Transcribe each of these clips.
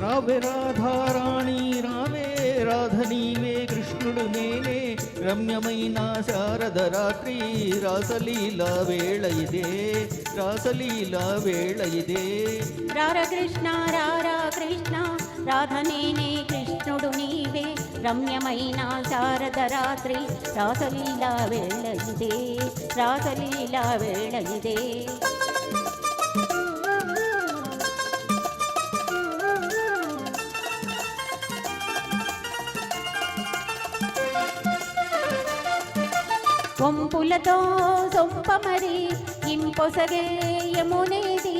రావే రాధారాణి రావే రాధ నీవే కృష్ణుడు నేనే రమ్యమైన శారద రాత్రి రాసలీలా వేళ ఇదే రాసలీలా వేళ ఇదే రార కృష్ణ రారా కృష్ణ రాధ నేనే కృష్ణుడు నీవే రమ్యమైన శారద రాత్రి రాసలీలా వేళ ఇదే రాసలీలా వేళ ఇదే వంపులతో సొంపమరి ఇంపొసగే యమునేది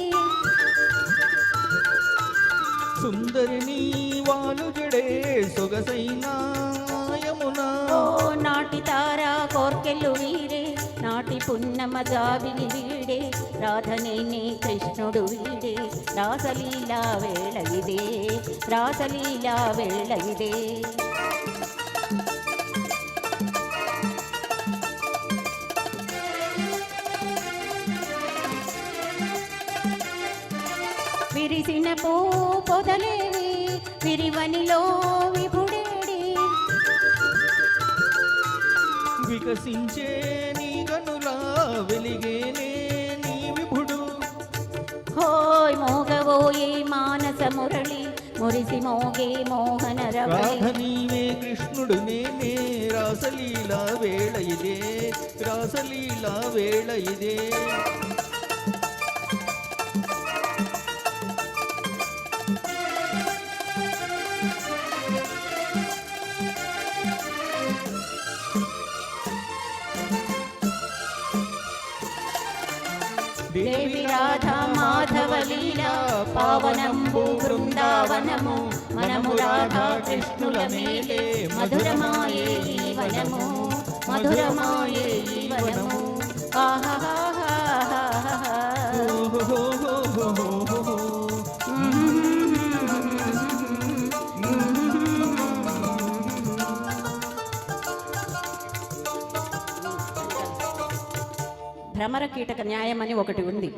సుందరిని వాలుజడే సొగసైన యమునా ఓ నాటి తారా కోర్కెలు వీరే నాటి పున్నమ జాబిలి వీడే రాధనేనే కృష్ణుడు వీడే రాసలీలా వేళ ఇదే రాసలీలా వేళ ఇదే విరిసిన పూ పొదలేవి విరివనిలో విభుడేడి వికసించే నీ గనులా వెలిగేనే నీ విభుడు హోయ్ మోగవోయే మానస మురళి మురిసి మోగే మోహన రవళి రాధ నీవే కృష్ణుడు నేనే రాసలీలా వేళ ఇదే రాసలీలా వేళ ఇదే దేవి రాధా మాధవ లీలా పావనంబు బృందావనము మనము రాధా కృష్ణుల మేలే మధురమాయే ఈ వనము మధురమాయే ఈ వనము భ్రమర కీటక న్యాయం అని ఒకటి ఉంది.